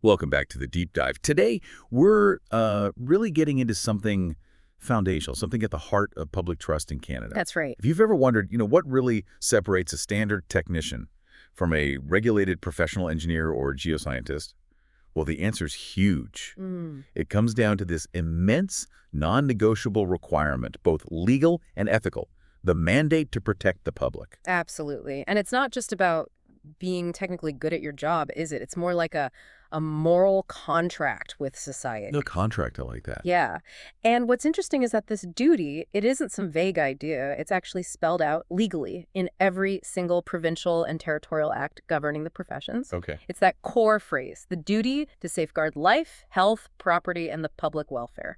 Welcome back to the Deep Dive. Today, we're really getting into something foundational, something at the heart of public trust in Canada. That's right. If you've ever wondered, what really separates a standard technician from a regulated professional engineer or geoscientist, well, the answer's huge. It comes down to this immense, non-negotiable requirement, both legal and ethical, the mandate to protect the public. Absolutely. And it's not just about being technically good at your job, is it? It's more like a moral contract with society. No contract, I like that. Yeah. And what's interesting is that this duty, it isn't some vague idea. It's actually spelled out legally in every single provincial and territorial act governing the professions. Okay. It's that core phrase, the duty to safeguard life, health, property, and the public welfare.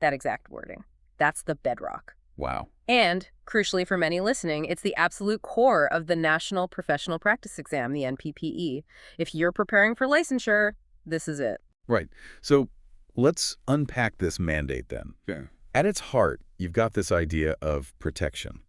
That exact wording. That's the bedrock. Wow. And, crucially for many listening, it's the absolute core of the National Professional Practice Exam, the NPPE. If you're preparing for licensure, this is it. Right. So let's unpack this mandate then. Yeah. At its heart, you've got this idea of protection.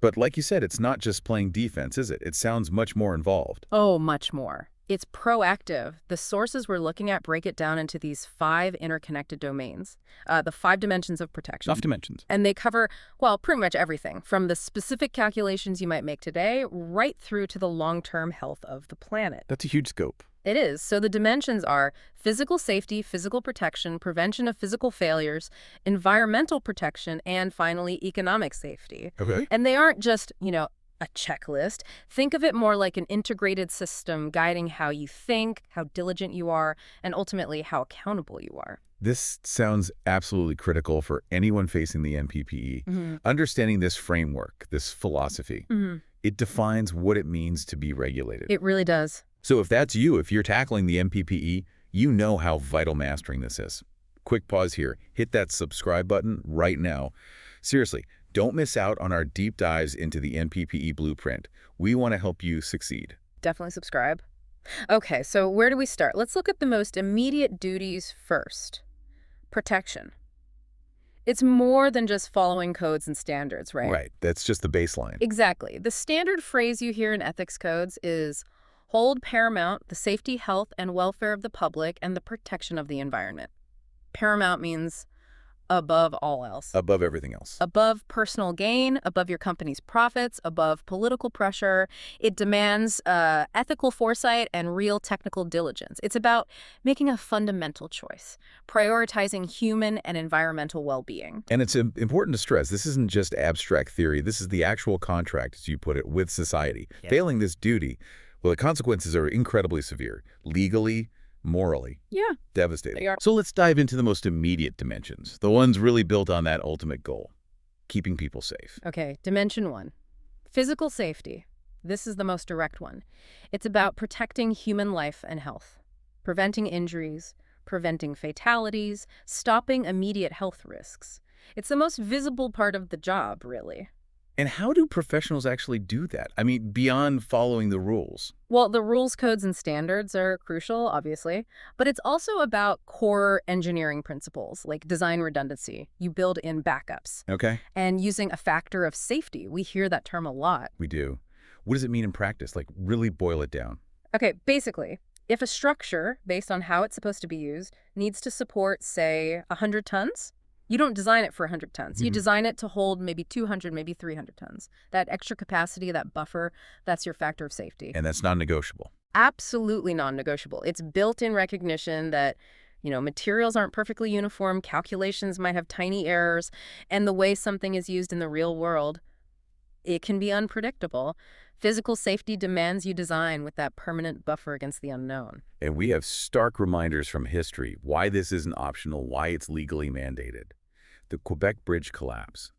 But like you said, it's not just playing defense, is it? It sounds much more involved. Oh, much more. It's proactive. The sources we're looking at break it down into these 5 interconnected domains, the 5 dimensions of protection. 5 dimensions. And they cover, well, pretty much everything, from the specific calculations you might make today right through to the long-term health of the planet. That's a huge scope. It is. So the dimensions are physical safety, physical protection, prevention of physical failures, environmental protection, and finally, economic safety. Okay. And they aren't just, a checklist. Think of it more like an integrated system guiding how you think, how diligent you are, and ultimately how accountable you are. This sounds absolutely critical for anyone facing the NPPE. Understanding this framework, this philosophy, it defines what it means to be regulated. It really does. So if that's you, if you're tackling the NPPE, you know how vital mastering this is. Quick pause here. Hit that subscribe button right now. Seriously, don't miss out on our deep dives into the NPPE blueprint. We want to help you succeed. Definitely subscribe. Okay, so where do we start? Let's look at the most immediate duties first. Protection. It's more than just following codes and standards, right? Right. That's just the baseline. Exactly. The standard phrase you hear in ethics codes is hold paramount the safety, health, and welfare of the public and the protection of the environment. Paramount means above all else. Above everything else. Above personal gain, above your company's profits, above political pressure. It demands ethical foresight and real technical diligence. It's about making a fundamental choice, prioritizing human and environmental well-being. And it's important to stress, this isn't just abstract theory. This is the actual contract, as you put it, with society. Yes. Failing this duty, well, the consequences are incredibly severe, legally, morally. Yeah. Devastating. They are. So let's dive into the most immediate dimensions, the ones really built on that ultimate goal, keeping people safe. Okay, dimension 1. Physical safety. This is the most direct one. It's about protecting human life and health, preventing injuries, preventing fatalities, stopping immediate health risks. It's the most visible part of the job, really. And how do professionals actually do that? I mean, beyond following the rules. Well, the rules, codes, and standards are crucial, obviously, but it's also about core engineering principles like design redundancy. You build in backups. Okay. And using a factor of safety. We hear that term a lot. We do. What does it mean in practice? Like, really boil it down. Okay, basically, if a structure, based on how it's supposed to be used, needs to support, say, 100 tons, you don't design it for 100 tons. You design it to hold maybe 200, maybe 300 tons. That extra capacity, that buffer, that's your factor of safety. And that's non-negotiable. Absolutely non-negotiable. It's built-in recognition that, materials aren't perfectly uniform, calculations might have tiny errors, and the way something is used in the real world, it can be unpredictable. Physical safety demands you design with that permanent buffer against the unknown. And we have stark reminders from history why this isn't optional, why it's legally mandated. The Quebec Bridge collapse,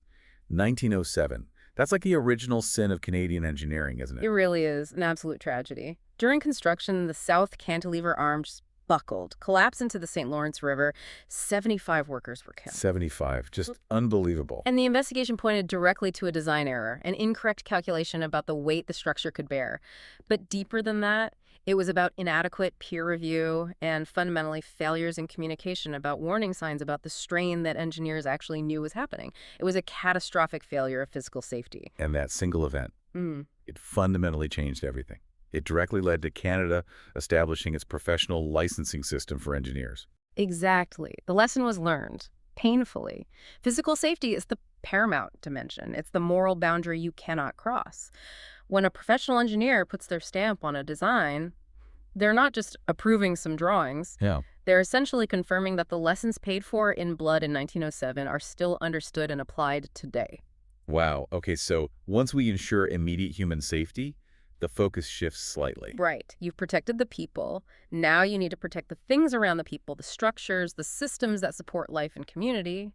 1907. That's like the original sin of Canadian engineering, isn't it? It really is an absolute tragedy. During construction, the South Cantilever arm just buckled, collapsed into the St. Lawrence River. 75 workers were killed. 75. Just unbelievable. And the investigation pointed directly to a design error, an incorrect calculation about the weight the structure could bear. But deeper than that, it was about inadequate peer review and fundamentally failures in communication about warning signs about the strain that engineers actually knew was happening. It was a catastrophic failure of physical safety. And that single event, it fundamentally changed everything. It directly led to Canada establishing its professional licensing system for engineers. Exactly. The lesson was learned, painfully. Physical safety is the paramount dimension. It's the moral boundary you cannot cross. When a professional engineer puts their stamp on a design, they're not just approving some drawings. Yeah. They're essentially confirming that the lessons paid for in blood in 1907 are still understood and applied today. Wow. Okay, so once we ensure immediate human safety, the focus shifts slightly. Right. You've protected the people. Now you need to protect the things around the people, the structures, the systems that support life and community.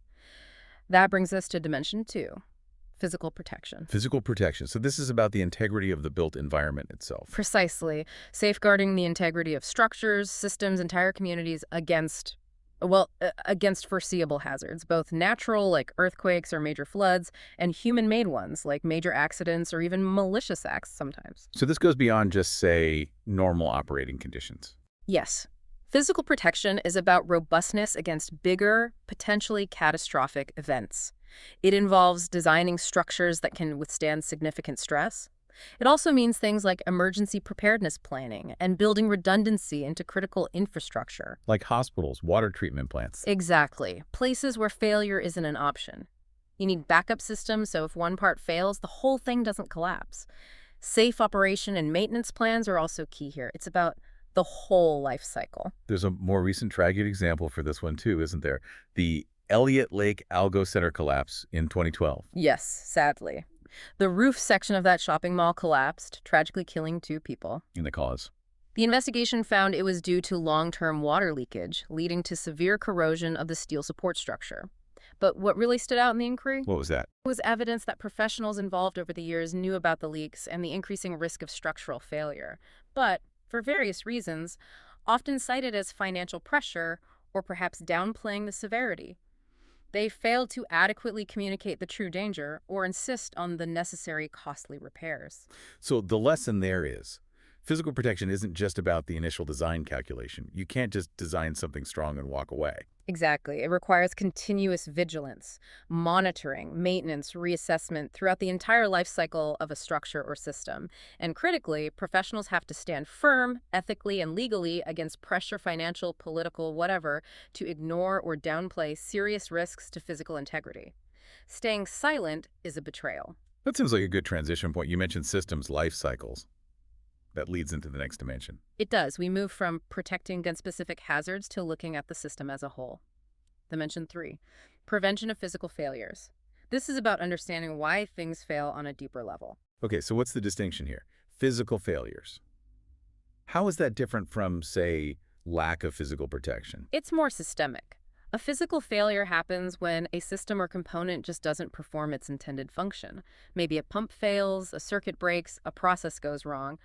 That brings us to dimension 2, physical protection. Physical protection. So this is about the integrity of the built environment itself. Precisely. Safeguarding the integrity of structures, systems, entire communities against foreseeable hazards, both natural, like earthquakes or major floods, and human-made ones, like major accidents or even malicious acts sometimes. So this goes beyond just, say, normal operating conditions. Yes. Physical protection is about robustness against bigger, potentially catastrophic events. It involves designing structures that can withstand significant stress. It also means things like emergency preparedness planning and building redundancy into critical infrastructure. Like hospitals, water treatment plants. Exactly. Places where failure isn't an option. You need backup systems so if one part fails, the whole thing doesn't collapse. Safe operation and maintenance plans are also key here. It's about the whole life cycle. There's a more recent tragic example for this one too, isn't there? The Elliott Lake Algo Center collapse in 2012. Yes, sadly. The roof section of that shopping mall collapsed, tragically killing 2 people. In the cause. The investigation found it was due to long-term water leakage, leading to severe corrosion of the steel support structure. But what really stood out in the inquiry? What was that? Was evidence that professionals involved over the years knew about the leaks and the increasing risk of structural failure. But, for various reasons, often cited as financial pressure or perhaps downplaying the severity. They failed to adequately communicate the true danger or insist on the necessary costly repairs. So the lesson there is, physical protection isn't just about the initial design calculation. You can't just design something strong and walk away. Exactly. It requires continuous vigilance, monitoring, maintenance, reassessment throughout the entire life cycle of a structure or system. And critically, professionals have to stand firm, ethically and legally, against pressure, financial, political, whatever, to ignore or downplay serious risks to physical integrity. Staying silent is a betrayal. That seems like a good transition point. You mentioned systems life cycles. That leads into the next dimension. It does. We move from protecting against specific hazards to looking at the system as a whole. Dimension 3, prevention of physical failures. This is about understanding why things fail on a deeper level. Okay, so what's the distinction here? Physical failures. How is that different from, say, lack of physical protection? It's more systemic. A physical failure happens when a system or component just doesn't perform its intended function. Maybe a pump fails, a circuit breaks, a process goes wrong.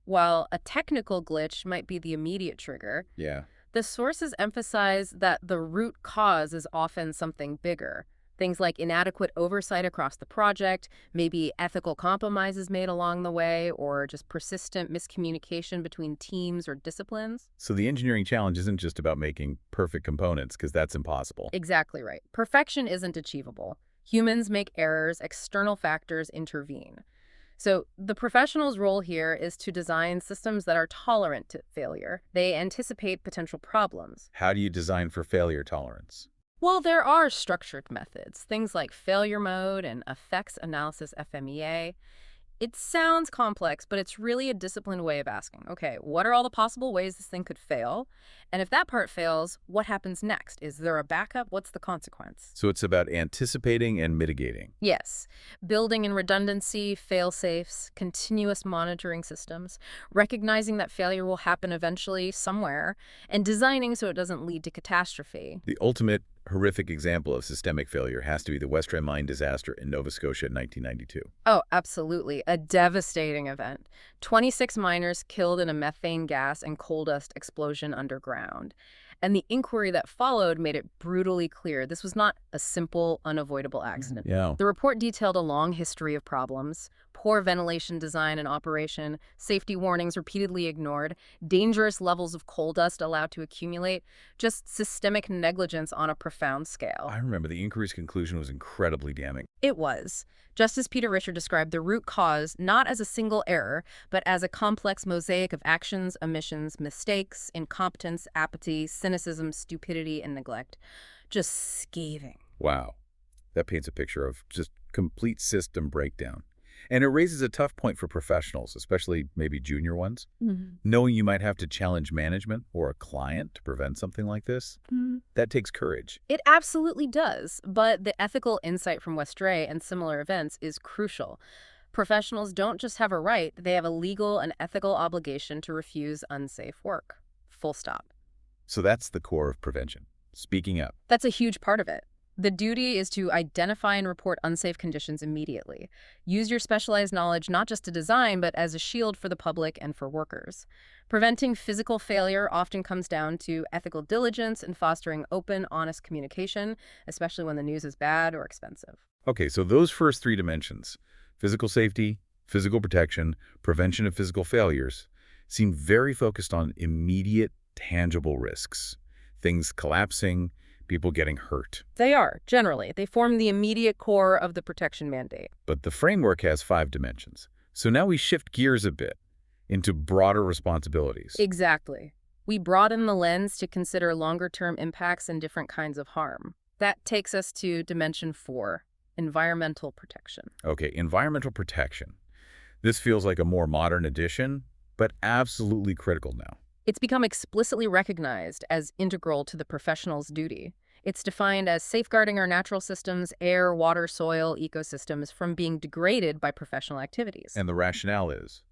While a technical glitch might be the immediate trigger, Yeah. the sources emphasize that the root cause is often something bigger. Things like inadequate oversight across the project, maybe ethical compromises made along the way, or just persistent miscommunication between teams or disciplines. So the engineering challenge isn't just about making perfect components, because that's impossible. Exactly right. Perfection isn't achievable. Humans make errors, external factors intervene. So the professional's role here is to design systems that are tolerant to failure. They anticipate potential problems. How do you design for failure tolerance? Well, there are structured methods, things like failure mode and effects analysis FMEA. It sounds complex, but it's really a disciplined way of asking, okay, what are all the possible ways this thing could fail? And if that part fails, what happens next? Is there a backup? What's the consequence? So it's about anticipating and mitigating. Yes. Building in redundancy, fail-safes, continuous monitoring systems, recognizing that failure will happen eventually somewhere, and designing so it doesn't lead to catastrophe. The ultimate horrific example of systemic failure has to be the West End mine disaster in Nova Scotia in 1992. Oh, absolutely. A devastating event. 26 miners killed in a methane gas and coal dust explosion underground. And the inquiry that followed made it brutally clear this was not a simple, unavoidable accident. Yeah. The report detailed a long history of problems: poor ventilation design and operation, safety warnings repeatedly ignored, dangerous levels of coal dust allowed to accumulate, just systemic negligence on a profound scale. I remember the inquiry's conclusion was incredibly damning. It was. Justice Peter Richard described the root cause not as a single error, but as a complex mosaic of actions, omissions, mistakes, incompetence, apathy, cynicism, stupidity, and neglect. Just scathing. Wow. That paints a picture of just complete system breakdown. And it raises a tough point for professionals, especially maybe junior ones. Knowing you might have to challenge management or a client to prevent something like this, that takes courage. It absolutely does, but the ethical insight from Westray and similar events is crucial. Professionals don't just have a right, they have a legal and ethical obligation to refuse unsafe work. Full stop. So that's the core of prevention. Speaking up. That's a huge part of it. The duty is to identify and report unsafe conditions immediately. Use your specialized knowledge not just to design, but as a shield for the public and for workers. Preventing physical failure often comes down to ethical diligence and fostering open, honest communication, especially when the news is bad or expensive. Okay, so those first three dimensions, physical safety, physical protection, prevention of physical failures, seem very focused on immediate, tangible risks. Things collapsing, people getting hurt. They are, generally. They form the immediate core of the protection mandate. But the framework has 5 dimensions. So now we shift gears a bit into broader responsibilities. Exactly. We broaden the lens to consider longer-term impacts and different kinds of harm. That takes us to dimension 4, environmental protection. Okay, environmental protection. This feels like a more modern addition, but absolutely critical now. It's become explicitly recognized as integral to the professional's duty. It's defined as safeguarding our natural systems, air, water, soil, ecosystems from being degraded by professional activities. And the rationale is,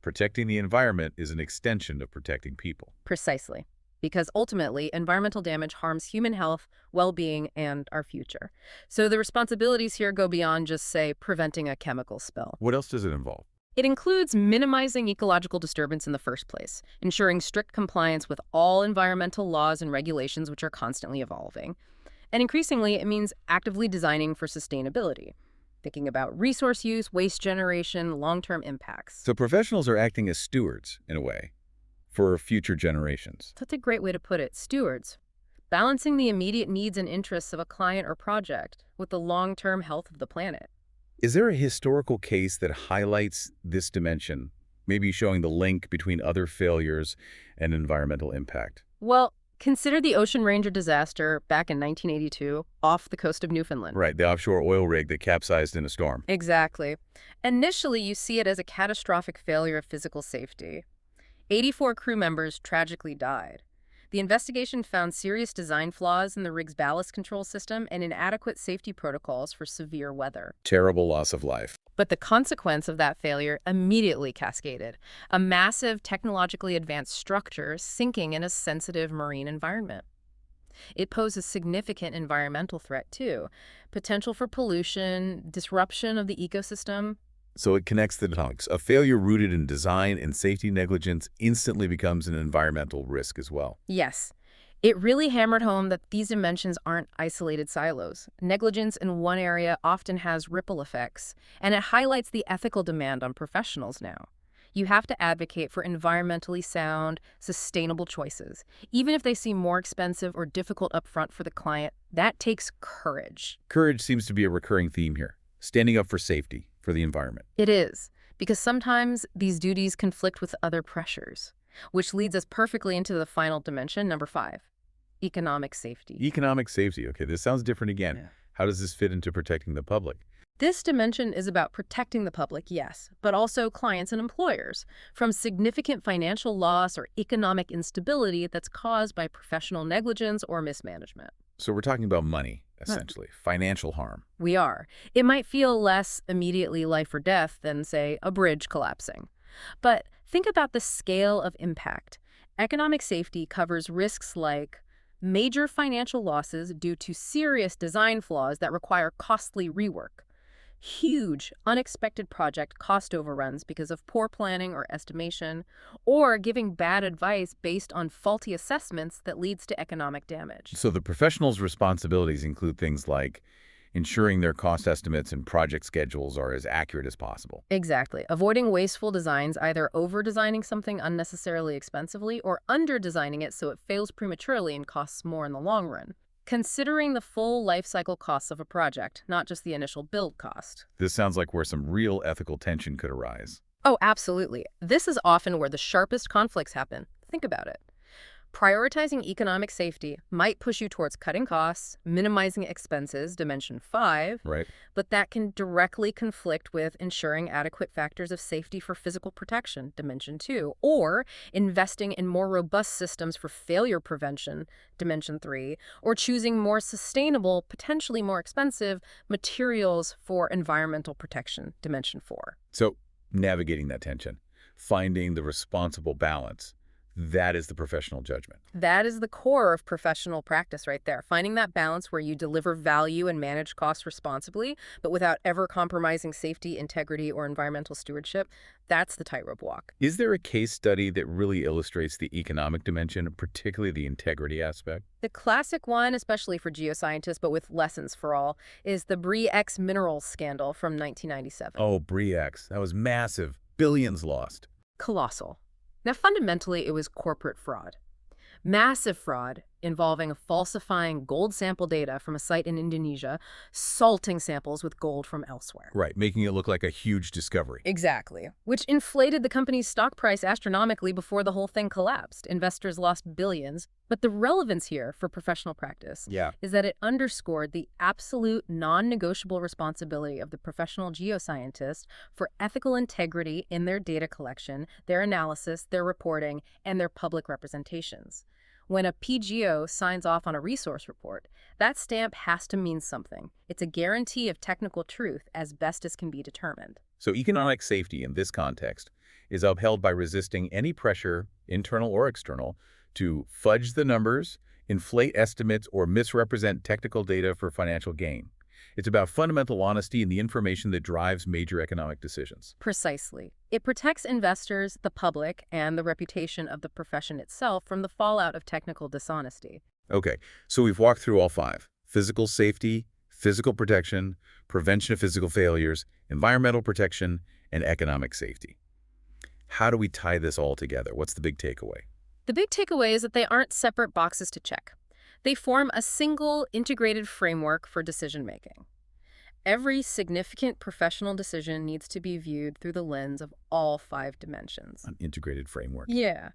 protecting the environment is an extension of protecting people. Precisely. Because ultimately, environmental damage harms human health, well-being, and our future. So the responsibilities here go beyond just, say, preventing a chemical spill. What else does it involve? It includes minimizing ecological disturbance in the first place, ensuring strict compliance with all environmental laws and regulations which are constantly evolving. And increasingly, it means actively designing for sustainability, thinking about resource use, waste generation, long-term impacts. So professionals are acting as stewards, in a way, for future generations. That's a great way to put it, stewards. Balancing the immediate needs and interests of a client or project with the long-term health of the planet. Is there a historical case that highlights this dimension, maybe showing the link between other failures and environmental impact? Well, consider the Ocean Ranger disaster back in 1982 off the coast of Newfoundland. Right, the offshore oil rig that capsized in a storm. Exactly. Initially, you see it as a catastrophic failure of physical safety. 84 crew members tragically died. The investigation found serious design flaws in the rig's ballast control system and inadequate safety protocols for severe weather. Terrible loss of life. But the consequence of that failure immediately cascaded. A massive, technologically advanced structure sinking in a sensitive marine environment. It poses significant environmental threat, too. Potential for pollution, disruption of the ecosystem. So it connects the dots. A failure rooted in design and safety negligence instantly becomes an environmental risk as well. Yes. It really hammered home that these dimensions aren't isolated silos. Negligence in one area often has ripple effects, and it highlights the ethical demand on professionals now. You have to advocate for environmentally sound, sustainable choices. Even if they seem more expensive or difficult upfront for the client, that takes courage. Courage seems to be a recurring theme here. Standing up for safety, for the environment. It is, because sometimes these duties conflict with other pressures, which leads us perfectly into the final dimension, number 5, economic safety. Economic safety. Okay, this sounds different again. Yeah. How does this fit into protecting the public? This dimension is about protecting the public, yes, but also clients and employers from significant financial loss or economic instability that's caused by professional negligence or mismanagement. So we're talking about money, essentially, financial harm. We are. It might feel less immediately life or death than, say, a bridge collapsing. But think about the scale of impact. Economic safety covers risks like major financial losses due to serious design flaws that require costly rework, huge, unexpected project cost overruns because of poor planning or estimation, or giving bad advice based on faulty assessments that leads to economic damage. So the professional's responsibilities include things like ensuring their cost estimates and project schedules are as accurate as possible. Exactly. Avoiding wasteful designs, either over-designing something unnecessarily expensively or under-designing it so it fails prematurely and costs more in the long run. Considering the full life cycle costs of a project, not just the initial build cost. This sounds like where some real ethical tension could arise. Oh, absolutely. This is often where the sharpest conflicts happen. Think about it. Prioritizing economic safety might push you towards cutting costs, minimizing expenses, dimension 5, Right. but that can directly conflict with ensuring adequate factors of safety for physical protection, dimension 2, or investing in more robust systems for failure prevention, dimension 3, or choosing more sustainable, potentially more expensive materials for environmental protection, dimension 4. So navigating that tension, finding the responsible balance, that is the professional judgment. That is the core of professional practice right there. Finding that balance where you deliver value and manage costs responsibly, but without ever compromising safety, integrity, or environmental stewardship, that's the tightrope walk. Is there a case study that really illustrates the economic dimension, particularly the integrity aspect? The classic one, especially for geoscientists, but with lessons for all, is the Bre-X minerals scandal from 1997. Oh, Bre-X. That was massive. Billions lost. Colossal. Now, fundamentally, it was corporate fraud. Massive fraud involving falsifying gold sample data from a site in Indonesia, salting samples with gold from elsewhere. Right, making it look like a huge discovery. Exactly. Which inflated the company's stock price astronomically before the whole thing collapsed. Investors lost billions. But the relevance here for professional practice is that it underscored the absolute non-negotiable responsibility of the professional geoscientist for ethical integrity in their data collection, their analysis, their reporting, and their public representations. When a PGO signs off on a resource report, that stamp has to mean something. It's a guarantee of technical truth as best as can be determined. So economic safety in this context is upheld by resisting any pressure, internal or external, to fudge the numbers, inflate estimates, or misrepresent technical data for financial gain. It's about fundamental honesty in the information that drives major economic decisions. Precisely. It protects investors, the public, and the reputation of the profession itself from the fallout of technical dishonesty. Okay, so we've walked through all 5. Physical safety, physical protection, prevention of physical failures, environmental protection, and economic safety. How do we tie this all together? What's the big takeaway? The big takeaway is that they aren't separate boxes to check. They form a single, integrated framework for decision-making. Every significant professional decision needs to be viewed through the lens of all 5 dimensions. An integrated framework. Yeah.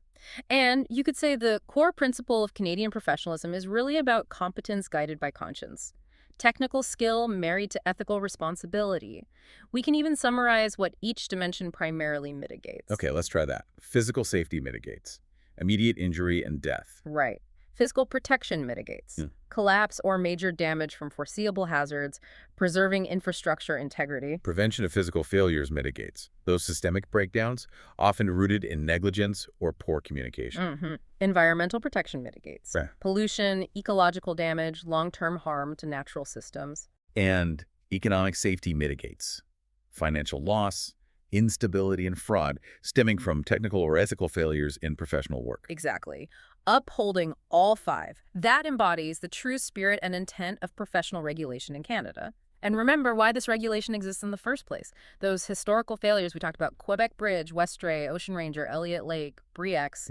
And you could say the core principle of Canadian professionalism is really about competence guided by conscience. Technical skill married to ethical responsibility. We can even summarize what each dimension primarily mitigates. Okay, let's try that. Physical safety mitigates immediate injury and death. Right. Physical protection mitigates collapse or major damage from foreseeable hazards, preserving infrastructure integrity. Prevention of physical failures mitigates those systemic breakdowns, often rooted in negligence or poor communication. Environmental protection mitigates Right. pollution, ecological damage, long-term harm to natural systems. And economic safety mitigates financial loss, instability, and fraud stemming from technical or ethical failures in professional work. Exactly. Upholding all 5. That embodies the true spirit and intent of professional regulation in Canada. And remember why this regulation exists in the first place. Those historical failures we talked about, Quebec Bridge, Westray, Ocean Ranger, Elliott Lake, Bre-X,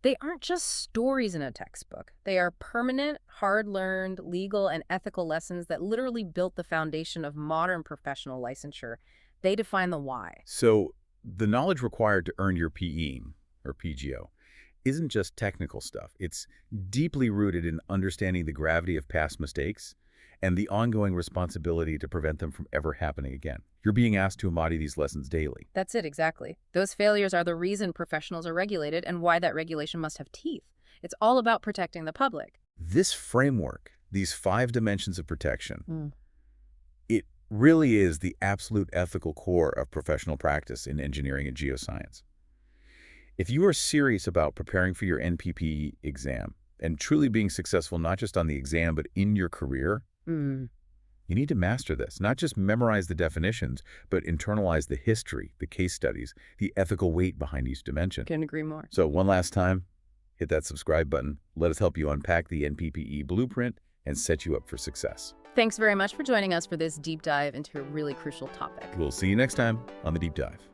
they aren't just stories in a textbook. They are permanent, hard-learned, legal, and ethical lessons that literally built the foundation of modern professional licensure. They define the why. So the knowledge required to earn your PE, or PGO, isn't just technical stuff. It's deeply rooted in understanding the gravity of past mistakes and the ongoing responsibility to prevent them from ever happening again. You're being asked to embody these lessons daily. That's it, exactly. Those failures are the reason professionals are regulated and why that regulation must have teeth. It's all about protecting the public. This framework, these 5 dimensions of protection, it really is the absolute ethical core of professional practice in engineering and geoscience. If you are serious about preparing for your NPPE exam and truly being successful not just on the exam but in your career, You need to master this, not just memorize the definitions, but internalize the history, the case studies, the ethical weight behind each dimension. Couldn't agree more. So one last time, hit that subscribe button. Let us help you unpack the NPPE blueprint and set you up for success. Thanks very much for joining us for this deep dive into a really crucial topic. We'll see you next time on The Deep Dive.